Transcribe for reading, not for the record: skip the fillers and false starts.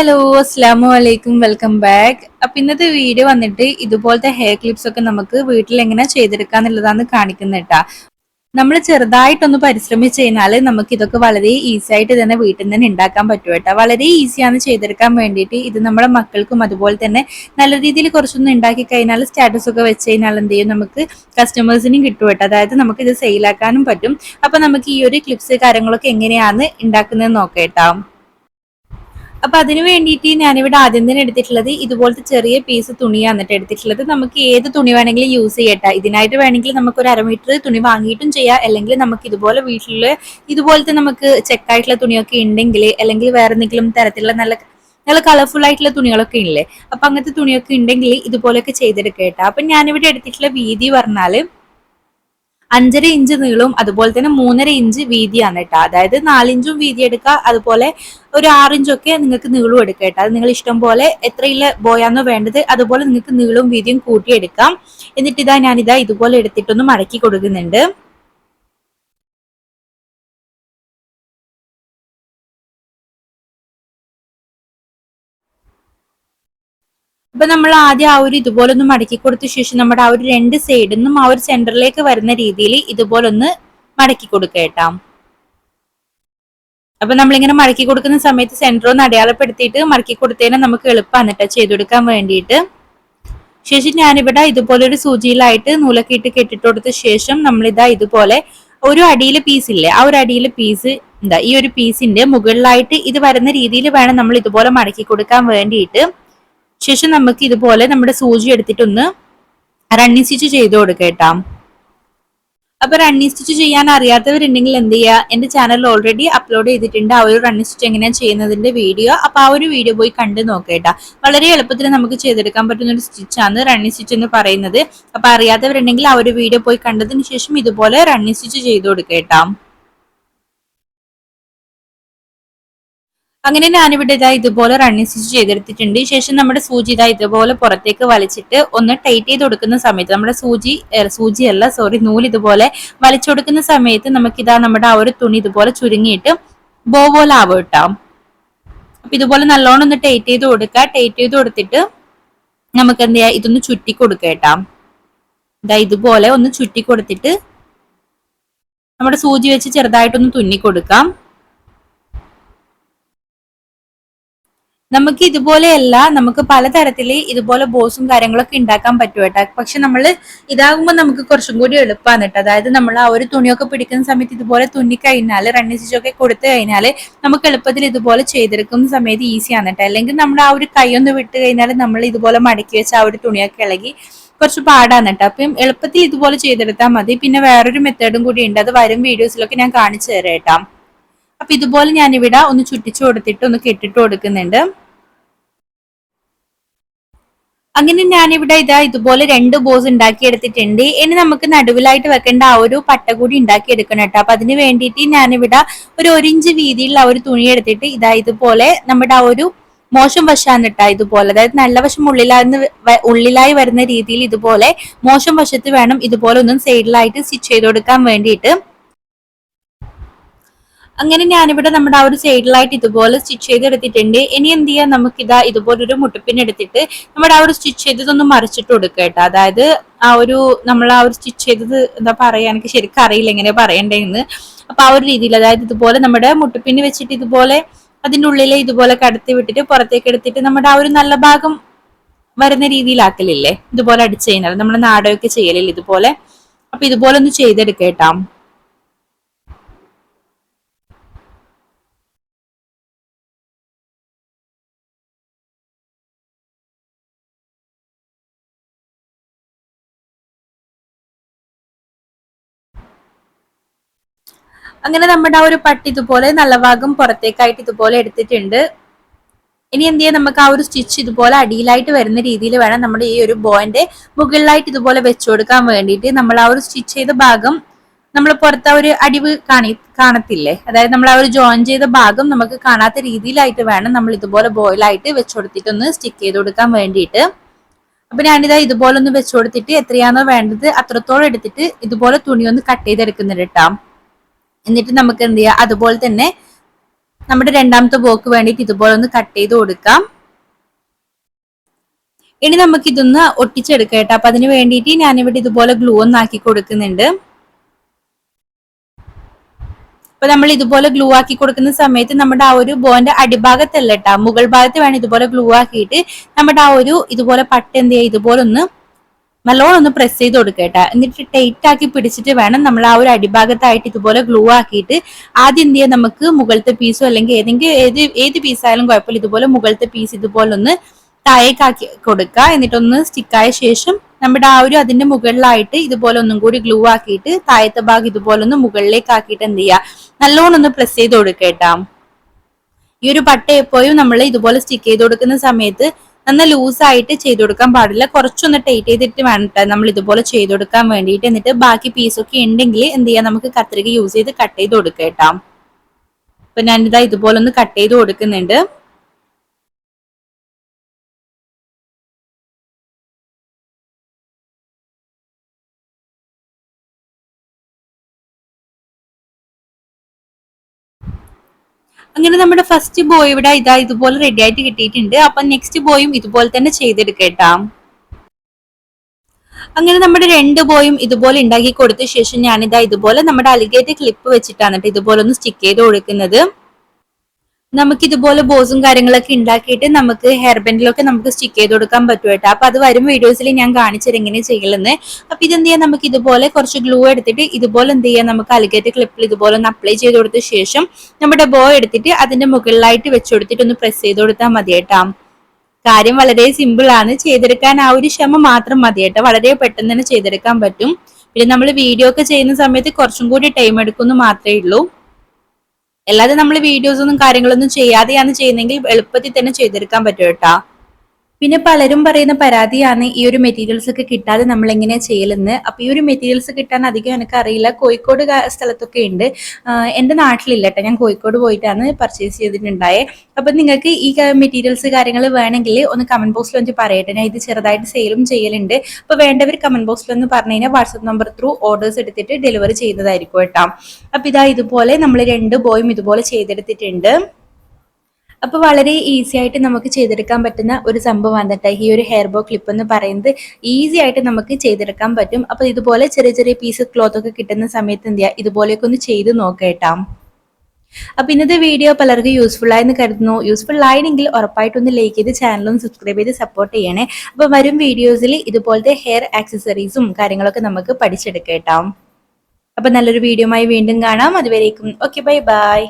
Hello അസ്സാം വലൈക്കും welcome back. അപ്പൊ ഇന്നത്തെ വീഡിയോ വന്നിട്ട് ഇതുപോലത്തെ ഹെയർ ക്ലിപ്സ് ഒക്കെ നമുക്ക് വീട്ടിൽ എങ്ങനെ ചെയ്തെടുക്കാന്നുള്ളതാണ് കാണിക്കുന്നേട്ടാ. നമ്മൾ ചെറുതായിട്ടൊന്ന് പരിശ്രമിച്ച് കഴിഞ്ഞാൽ നമുക്ക് ഇതൊക്കെ വളരെ ഈസി ആയിട്ട് തന്നെ വീട്ടിൽ നിന്ന് തന്നെ ഉണ്ടാക്കാൻ പറ്റും കേട്ടോ. വളരെ ഈസിയാണ് ചെയ്തെടുക്കാൻ വേണ്ടിയിട്ട്. ഇത് നമ്മുടെ മക്കൾക്കും അതുപോലെ തന്നെ നല്ല രീതിയിൽ കുറച്ചൊന്നും ഉണ്ടാക്കി കഴിഞ്ഞാൽ സ്റ്റാറ്റസ് ഒക്കെ വെച്ച് കഴിഞ്ഞാൽ എന്ത് ചെയ്യും, നമുക്ക് കസ്റ്റമേഴ്സിനും കിട്ടും കേട്ടോ. അതായത് നമുക്ക് ഇത് സെയിലാക്കാനും പറ്റും. അപ്പൊ നമുക്ക് ഈ ഒരു ക്ലിപ്സ് കാര്യങ്ങളൊക്കെ എങ്ങനെയാണ് ഉണ്ടാക്കുന്നത് നോക്കേട്ടാ. അപ്പൊ അതിന് വേണ്ടിയിട്ട് ഞാനിവിടെ ആദ്യം തന്നെ എടുത്തിട്ടുള്ളത് ഇതുപോലത്തെ ചെറിയ പീസ് തുണിയാണ് എന്നിട്ട് എടുത്തിട്ടുള്ളത്. നമുക്ക് ഏത് തുണി വേണമെങ്കിലും യൂസ് ചെയ്യട്ടെ. ഇതിനായിട്ട് വേണമെങ്കിൽ നമുക്ക് ഒരു 1/2 മീറ്റർ തുണി വാങ്ങിയിട്ടും ചെയ്യാം, അല്ലെങ്കിൽ നമുക്ക് ഇതുപോലെ വീട്ടില് ഇതുപോലത്തെ നമുക്ക് ചെക്കായിട്ടുള്ള തുണിയൊക്കെ ഉണ്ടെങ്കിൽ, അല്ലെങ്കിൽ വേറെ എന്തെങ്കിലും തരത്തിലുള്ള നല്ല നല്ല കളർഫുൾ ആയിട്ടുള്ള തുണികളൊക്കെ ഇല്ലേ, അപ്പൊ അങ്ങനത്തെ തുണിയൊക്കെ ഉണ്ടെങ്കിൽ ഇതുപോലെയൊക്കെ ചെയ്തെടുക്കേട്ടാ. അപ്പൊ ഞാനിവിടെ എടുത്തിട്ടുള്ള വീതി പറഞ്ഞാല് 5.5 ഇഞ്ച് നീളവും അതുപോലെ തന്നെ 3.5 ഇഞ്ച് വീതിയാണ് കേട്ടോ. അതായത് 4 ഇഞ്ചും വീതി എടുക്കുക, അതുപോലെ ഒരു 6 ഇഞ്ചൊക്കെ നിങ്ങൾക്ക് നീളവും എടുക്കുക കേട്ടോ. അത് നിങ്ങൾ ഇഷ്ടം പോലെ എത്രയില്ല ബോയാന്നോ വേണ്ടത് അതുപോലെ നിങ്ങൾക്ക് നീളവും വീതിയും കൂട്ടിയെടുക്കാം. എന്നിട്ട് ഞാനിതാ ഇതുപോലെ എടുത്തിട്ടൊന്ന് മടക്കി കൊടുക്കുന്നുണ്ട്. അപ്പൊ നമ്മൾ ആദ്യം ആ ഒരു ഇതുപോലെ ഒന്ന് മടക്കി കൊടുത്ത ശേഷം നമ്മുടെ ആ ഒരു 2 സൈഡിൽ നിന്നും ആ ഒരു സെന്ററിലേക്ക് വരുന്ന രീതിയിൽ ഇതുപോലെ ഒന്ന് മടക്കി കൊടുക്കുക കേട്ടോ. അപ്പൊ നമ്മളിങ്ങനെ മടക്കി കൊടുക്കുന്ന സമയത്ത് സെന്റർ ഒന്ന് അടയാളപ്പെടുത്തിയിട്ട് മടക്കി കൊടുത്തതിനെ നമുക്ക് എളുപ്പമാണ് കേട്ടോ ചെയ്തെടുക്കാൻ വേണ്ടിയിട്ട്. ശേഷം ഞാനിവിടെ ഇതുപോലെ ഒരു സൂചിയിലായിട്ട് നൂലൊക്കെ ഇട്ട് കെട്ടിട്ട് കൊടുത്ത ശേഷം നമ്മളിതാ ഇതുപോലെ ഒരു അടിയിലെ പീസ് ഇല്ലേ, ആ ഒരു അടിയിലെ പീസ് എന്താ ഈ ഒരു പീസിന്റെ മുകളിലായിട്ട് ഇത് വരുന്ന രീതിയിൽ വേണം നമ്മൾ ഇതുപോലെ മടക്കി കൊടുക്കാൻ വേണ്ടിയിട്ട്. ശേഷം നമുക്ക് ഇതുപോലെ നമ്മുടെ സൂചി എടുത്തിട്ടൊന്ന് റണ്ണിങ് സ്റ്റിച്ച് ചെയ്ത് കൊടുക്കേട്ടാ. അപ്പൊ റണ്ണിങ് സ്റ്റിച്ച് ചെയ്യാൻ അറിയാത്തവരുണ്ടെങ്കിൽ എന്ത് ചെയ്യുക, എന്റെ ചാനലിൽ ഓൾറെഡി അപ്ലോഡ് ചെയ്തിട്ടുണ്ട് ആ ഒരു റണ്ണിങ് സ്റ്റിച്ച് എങ്ങനെയാണ് ചെയ്യുന്നതിന്റെ വീഡിയോ. അപ്പൊ ആ ഒരു വീഡിയോ പോയി കണ്ടു നോക്കേട്ടാ. വളരെ എളുപ്പത്തിൽ നമുക്ക് ചെയ്തെടുക്കാൻ പറ്റുന്ന ഒരു സ്റ്റിച്ചാണ് റണ്ണിങ് സ്റ്റിച്ച് എന്ന് പറയുന്നത്. അപ്പൊ അറിയാത്തവരുണ്ടെങ്കിൽ ആ ഒരു വീഡിയോ പോയി കണ്ടതിന് ശേഷം ഇതുപോലെ റണ്ണിങ് സ്റ്റിച്ച് ചെയ്ത് കൊടുക്കേട്ടാ. അങ്ങനെ ഞാനിവിടെ ഇതാ ഇതുപോലെ റണ്ണിങ് സ്റ്റിച്ച് ചെയ്തെടുത്തിട്ടുണ്ട്. ശേഷം നമ്മുടെ സൂചി ഇതാ ഇതുപോലെ പുറത്തേക്ക് വലിച്ചിട്ട് ഒന്ന് ടൈറ്റ് ചെയ്ത് കൊടുക്കുന്ന സമയത്ത് നമ്മുടെ സൂചിയല്ല സോറി നൂല് ഇതുപോലെ വലിച്ചു കൊടുക്കുന്ന സമയത്ത് നമുക്കിതാ നമ്മുടെ ആ ഒരു തുണി ഇതുപോലെ ചുരുങ്ങിയിട്ട് ബോ പോലെ ആവും കേട്ടോ. അപ്പൊ ഇതുപോലെ നല്ലോണം ഒന്ന് ടൈറ്റ് ചെയ്ത് കൊടുക്കുക. ടൈറ്റ് ചെയ്ത് കൊടുത്തിട്ട് നമുക്ക് എന്ത് ചെയ്യാം, ഇതൊന്ന് ചുറ്റി കൊടുക്കുക കേട്ടോ. ഇതാ ഇതുപോലെ ഒന്ന് ചുറ്റി കൊടുത്തിട്ട് നമ്മുടെ സൂചി വെച്ച് ചെറുതായിട്ടൊന്ന് തുന്നി കൊടുക്കാം. നമുക്ക് ഇതുപോലെയല്ല, നമുക്ക് പലതരത്തില് ഇതുപോലെ ബോസും കാര്യങ്ങളൊക്കെ ഉണ്ടാക്കാൻ പറ്റും കേട്ടോ. പക്ഷെ നമ്മൾ ഇതാകുമ്പോൾ നമുക്ക് കുറച്ചും കൂടി എളുപ്പമാണ് കേട്ടോ. അതായത് നമ്മൾ ആ ഒരു തുണിയൊക്കെ പിടിക്കുന്ന സമയത്ത് ഇതുപോലെ തുന്നി കഴിഞ്ഞാൽ റണ്ണിങ് സ്റ്റിച്ചൊക്കെ കൊടുത്തു കഴിഞ്ഞാൽ നമുക്ക് എളുപ്പത്തിൽ ഇതുപോലെ ചെയ്തെടുക്കുന്ന സമയത്ത് ഈസിയാണ് കേട്ടോ. അല്ലെങ്കിൽ നമ്മുടെ ആ ഒരു കൈയൊന്ന് വിട്ട് കഴിഞ്ഞാൽ നമ്മൾ ഇതുപോലെ മടക്കി വെച്ച ആ ഒരു തുണിയൊക്കെ ഇളകി കുറച്ച് പാടാണ് കേട്ടോ. അപ്പം എളുപ്പത്തിൽ ഇതുപോലെ ചെയ്തെടുത്താൽ മതി. പിന്നെ വേറൊരു മെത്തേഡും കൂടി ഉണ്ട്, അത് വരും വീഡിയോസിലൊക്കെ ഞാൻ കാണിച്ചു തരാം കേട്ടോ. അപ്പൊ ഇതുപോലെ ഞാനിവിടെ ഒന്ന് ചുറ്റിച്ചു കൊടുത്തിട്ട് ഒന്ന് കെട്ടിട്ട് കൊടുക്കുന്നുണ്ട്. അങ്ങനെ ഞാനിവിടെ ഇതാ ഇതുപോലെ 2 ബോസ് ഉണ്ടാക്കി എടുത്തിട്ടുണ്ട്. ഇനി നമുക്ക് നടുവിലായിട്ട് വെക്കേണ്ട ആ ഒരു പട്ട കൂടി ഉണ്ടാക്കി എടുക്കണം കേട്ടോ. അപ്പൊ അതിന് വേണ്ടിയിട്ട് ഞാനിവിടെ ഒരു 1 ഇഞ്ച് വീതിയുള്ള ആ ഒരു തുണി എടുത്തിട്ട് ഇതാ ഇതുപോലെ നമ്മുടെ ആ ഒരു മോശം വശാണ് ഇട്ടാ ഇതുപോലെ, അതായത് നല്ല വശം ഉള്ളിലായി വരുന്ന രീതിയിൽ ഇതുപോലെ മോശം വശത്ത് വേണം ഇതുപോലെ ഒന്നും സൈഡിലായിട്ട് സ്റ്റിച്ച് ചെയ്ത് കൊടുക്കാൻ വേണ്ടിയിട്ട്. അങ്ങനെ ഞാനിവിടെ നമ്മുടെ ആ ഒരു സൈഡിലായിട്ട് ഇതുപോലെ സ്റ്റിച്ച് ചെയ്തെടുത്തിട്ടുണ്ട്. ഇനി എന്ത് ചെയ്യാം, നമുക്കിതാ ഇതുപോലൊരു മുട്ടുപ്പിൻ എടുത്തിട്ട് നമ്മുടെ ആ ഒരു സ്റ്റിച്ച് ചെയ്തതൊന്ന് മറിച്ചിട്ട് കൊടുക്കുക കേട്ടോ. അതായത് ആ ഒരു നമ്മൾ ആ ഒരു സ്റ്റിച്ച് ചെയ്തത് എന്താ പറയാ, എനിക്ക് ശരിക്കും അറിയില്ല എങ്ങനെയാ പറയണ്ടേന്ന്. അപ്പൊ ആ ഒരു രീതിയിൽ അതായത് ഇതുപോലെ നമ്മുടെ മുട്ടുപ്പിന് വെച്ചിട്ട് ഇതുപോലെ അതിൻ്റെ ഉള്ളിലെ ഇതുപോലെ കടത്തി വിട്ടിട്ട് പുറത്തേക്ക് എടുത്തിട്ട് നമ്മുടെ ആ ഒരു നല്ല ഭാഗം വരുന്ന രീതിയിലാക്കലില്ലേ, ഇതുപോലെ അടിച്ചു കഴിഞ്ഞാൽ നമ്മുടെ നാടകമൊക്കെ ചെയ്യലില്ല ഇതുപോലെ. അപ്പൊ ഇതുപോലെ ഒന്ന് ചെയ്തെടുക്കേട്ടാ. അങ്ങനെ നമ്മുടെ ആ ഒരു പട്ടി ഇതുപോലെ നല്ല ഭാഗം പുറത്തേക്കായിട്ട് ഇതുപോലെ എടുത്തിട്ടുണ്ട്. ഇനി എന്ത് ചെയ്യാം, നമുക്ക് ആ ഒരു സ്റ്റിച്ച് ഇതുപോലെ അടിയിലായിട്ട് വരുന്ന രീതിയിൽ വേണം നമ്മുടെ ഈ ഒരു ബോയിന്റെ മുകളിലായിട്ട് ഇതുപോലെ വെച്ചു കൊടുക്കാൻ വേണ്ടിയിട്ട്. നമ്മൾ ആ ഒരു സ്റ്റിച്ച് ചെയ്ത ഭാഗം നമ്മൾ പുറത്ത് ആ ഒരു അടിവ് കാണത്തില്ലേ, അതായത് നമ്മൾ ആ ഒരു ജോയിൻ ചെയ്ത ഭാഗം നമുക്ക് കാണാത്ത രീതിയിലായിട്ട് വേണം നമ്മൾ ഇതുപോലെ ബോയിലായിട്ട് വെച്ചു കൊടുത്തിട്ടൊന്ന് സ്റ്റിക്ക് ചെയ്ത് കൊടുക്കാൻ വേണ്ടിയിട്ട്. അപ്പൊ ഞാനിതാ ഇതുപോലെ ഒന്ന് വെച്ചു കൊടുത്തിട്ട് എത്രയാണോ വേണ്ടത് അത്രത്തോളം എടുത്തിട്ട് ഇതുപോലെ തുണി ഒന്ന് കട്ട് ചെയ്തെടുക്കുന്നുണ്ട് കേട്ടോ. എന്നിട്ട് നമുക്ക് എന്ത് ചെയ്യാം, അതുപോലെ തന്നെ നമ്മുടെ രണ്ടാമത്തെ ബോക്ക് വേണ്ടിയിട്ട് ഇതുപോലെ ഒന്ന് കട്ട് ചെയ്ത് കൊടുക്കാം. ഇനി നമുക്ക് ഇതൊന്ന് ഒട്ടിച്ചെടുക്കാം കേട്ടോ. അപ്പൊ അതിന് വേണ്ടിയിട്ട് ഞാനിവിടെ ഇതുപോലെ ഗ്ലൂ ഒന്ന് ആക്കി കൊടുക്കുന്നുണ്ട്. അപ്പൊ നമ്മൾ ഇതുപോലെ ഗ്ലൂ ആക്കി കൊടുക്കുന്ന സമയത്ത് നമ്മുടെ ആ ഒരു ബോന്റെ അടിഭാഗത്തല്ല കേട്ടോ, മുകൾ ഭാഗത്ത് വേണം ഇതുപോലെ ഗ്ലൂ ആക്കിയിട്ട് നമ്മുടെ ആ ഒരു ഇതുപോലെ പട്ട എന്ത് ചെയ്യുക, ഇതുപോലെ ഒന്ന് നല്ലോണം ഒന്ന് പ്രസ് ചെയ്ത് കൊടുക്കട്ടെ. എന്നിട്ട് ടൈറ്റ് ആക്കി പിടിച്ചിട്ട് വേണം നമ്മൾ ആ ഒരു അടിഭാഗത്തായിട്ട് ഇതുപോലെ ഗ്ലൂ ആക്കിയിട്ട് ആദ്യം എന്ത് ചെയ്യാം, നമുക്ക് മുകളിലത്തെ പീസോ അല്ലെങ്കിൽ ഏത് പീസായാലും കുഴപ്പമില്ല, ഇതുപോലെ മുകളിലത്തെ പീസ് ഇതുപോലെ ഒന്ന് താഴേക്കാക്കി കൊടുക്കുക. എന്നിട്ടൊന്ന് സ്റ്റിക്കായ ശേഷം നമ്മുടെ ആ ഒരു അതിന്റെ മുകളിലായിട്ട് ഇതുപോലെ ഒന്നും കൂടി ഗ്ലൂ ആക്കിയിട്ട് താഴത്തെ ഭാഗം ഇതുപോലെ ഒന്ന് മുകളിലേക്ക് ആക്കിയിട്ട് എന്ത് ചെയ്യുക, നല്ലോണം ഒന്ന് പ്രസ് ചെയ്ത് കൊടുക്കേട്ടാ. ഈ ഒരു പട്ട എപ്പോഴും നമ്മൾ ഇതുപോലെ സ്റ്റിക്ക് ചെയ്ത് കൊടുക്കുന്ന സമയത്ത് നന്ന ലൂസായിട്ട് ചെയ്ത് കൊടുക്കാൻ പാടില്ല, കുറച്ചൊന്ന് ടൈറ്റ് ചെയ്തിട്ട് വേണം നമ്മൾ ഇതുപോലെ ചെയ്ത് കൊടുക്കാൻ വേണ്ടിയിട്ട്. എന്നിട്ട് ബാക്കി പീസൊക്കെ ഉണ്ടെങ്കിൽ എന്ത് ചെയ്യാം, നമുക്ക് കത്രിക യൂസ് ചെയ്ത് കട്ട് ചെയ്ത് കൊടുക്കേട്ടാ. അപ്പൊ ഞാനിതാ ഇതുപോലെ ഒന്ന് കട്ട് ചെയ്ത് കൊടുക്കുന്നുണ്ട്. അങ്ങനെ നമ്മുടെ ഫസ്റ്റ് ബോയ് ഇവിടെ ഇതുപോലെ റെഡി ആയിട്ട് കിട്ടിയിട്ടുണ്ട്. അപ്പൊ നെക്സ്റ്റ് ബോയും ഇതുപോലെ തന്നെ ചെയ്തെടുക്കേട്ടാ. അങ്ങനെ നമ്മുടെ രണ്ട് ബോയും ഇതുപോലെ ഉണ്ടാക്കി കൊടുത്ത ശേഷം ഞാനിതാ ഇതുപോലെ നമ്മുടെ അലിഗേറ്റർ ക്ലിപ്പ് വെച്ചിട്ടാണ് ഇതുപോലെ ഒന്ന് സ്റ്റിക്ക് ചെയ്ത് കൊടുക്കുന്നത്. നമുക്ക് ഇതുപോലെ ബോസും കാര്യങ്ങളൊക്കെ ഉണ്ടാക്കിയിട്ട് നമുക്ക് ഹെയർ ബാൻഡിലൊക്കെ നമുക്ക് സ്റ്റിക്ക് ചെയ്ത് കൊടുക്കാൻ പറ്റും കേട്ടോ. അപ്പൊ അത് വരും വീഡിയോസിൽ ഞാൻ കാണിച്ചത് എങ്ങനെ ചെയ്യലെന്ന്. അപ്പൊ ഇതെന്ത് ചെയ്യാം, നമുക്ക് ഇതുപോലെ കുറച്ച് ഗ്ലൂ എടുത്തിട്ട് ഇതുപോലെ എന്ത് ചെയ്യാം, നമുക്ക് അലിഗേറ്റർ ക്ലിപ്പിൽ ഇതുപോലെ ഒന്ന് അപ്ലൈ ചെയ്ത് കൊടുത്ത ശേഷം നമ്മുടെ ബോ എടുത്തിട്ട് അതിന്റെ മുകളിലായിട്ട് വെച്ച് കൊടുത്തിട്ട് ഒന്ന് പ്രസ് ചെയ്ത് കൊടുത്താൽ മതി കേട്ടോ. കാര്യം വളരെ സിമ്പിൾ ആണ്, ചെയ്തെടുക്കാൻ ആ ഒരു ക്ഷമ മാത്രം മതി കേട്ടോ. വളരെ പെട്ടെന്ന് തന്നെ ചെയ്തെടുക്കാൻ പറ്റും. പിന്നെ നമ്മൾ വീഡിയോ ഒക്കെ ചെയ്യുന്ന സമയത്ത് കുറച്ചും കൂടി ടൈം എടുക്കുന്നു മാത്രമേ ഉള്ളൂ. അല്ലാതെ നമ്മൾ വീഡിയോസ് ഒന്നും കാര്യങ്ങളൊന്നും ചെയ്യാതെയാണ് ചെയ്യുന്നതെങ്കിൽ എളുപ്പത്തിൽ തന്നെ ചെയ്തെടുക്കാൻ പറ്റും കേട്ടോ. പിന്നെ പലരും പറയുന്ന പരാതിയാണ് ഈ ഒരു മെറ്റീരിയൽസ് ഒക്കെ കിട്ടാതെ നമ്മൾ എങ്ങനെയാ ചെയ്യലെന്ന്. അപ്പൊ ഈ ഒരു മെറ്റീരിയൽസ് കിട്ടാൻ അധികം എനിക്ക് അറിയില്ല. കോഴിക്കോട് സ്ഥലത്തൊക്കെ ഉണ്ട്, എന്റെ നാട്ടിലില്ല കേട്ടോ. ഞാൻ കോഴിക്കോട് പോയിട്ടാണ് പർച്ചേസ് ചെയ്തിട്ടുണ്ടായേ. അപ്പൊ നിങ്ങൾക്ക് ഈ മെറ്റീരിയൽസ് കാര്യങ്ങൾ വേണമെങ്കിൽ ഒന്ന് കമന്റ് ബോക്സിൽ ഒന്ന് പറയട്ടെ. ഞാൻ ഇത് ചെറുതായിട്ട് സെയിലും ചെയ്യലുണ്ട്. അപ്പൊ വേണ്ടവർ കമന്റ് ബോക്സിൽ ഒന്ന് പറഞ്ഞു കഴിഞ്ഞാൽ വാട്സ്ആപ്പ് നമ്പർ ത്രൂ ഓർഡേഴ്സ് എടുത്തിട്ട് ഡെലിവറി ചെയ്യുന്നതായിരിക്കും കേട്ടോ. അപ്പൊ ഇതാ ഇതുപോലെ നമ്മൾ രണ്ട് ബോയും ഇതുപോലെ ചെയ്തെടുത്തിട്ടുണ്ട്. അപ്പൊ വളരെ ഈസി ആയിട്ട് നമുക്ക് ചെയ്തെടുക്കാൻ പറ്റുന്ന ഒരു സംഭവമാണ് കേട്ടോ ഈ ഒരു ഹെയർ ബോ ക്ലിപ്പ് എന്ന് പറയുന്നത്. ഈസി ആയിട്ട് നമുക്ക് ചെയ്തെടുക്കാൻ പറ്റും. അപ്പൊ ഇതുപോലെ ചെറിയ ചെറിയ പീസ് ക്ലോത്ത് ഒക്കെ കിട്ടുന്ന സമയത്ത് എന്ത് ചെയ്യുക, ഇതുപോലെയൊക്കെ ഒന്ന് ചെയ്ത് നോക്കേട്ടാ. അപ്പൊ ഇന്നത്തെ വീഡിയോ പലർക്കും യൂസ്ഫുൾ ആയെന്ന് കരുതുന്നു. യൂസ്ഫുൾ ആയെങ്കിൽ ഉറപ്പായിട്ടൊന്ന് ലൈക്ക് ചെയ്ത് ചാനലൊന്ന് സബ്സ്ക്രൈബ് ചെയ്ത് സപ്പോർട്ട് ചെയ്യണേ. അപ്പൊ വരും വീഡിയോസിൽ ഇതുപോലത്തെ ഹെയർ ആക്സസറീസും കാര്യങ്ങളൊക്കെ നമുക്ക് പഠിച്ചെടുക്കേട്ടാ. അപ്പൊ നല്ലൊരു വീഡിയോയുമായി വീണ്ടും കാണാം. അതുവരേക്കും ഓക്കെ, ബൈ ബൈ.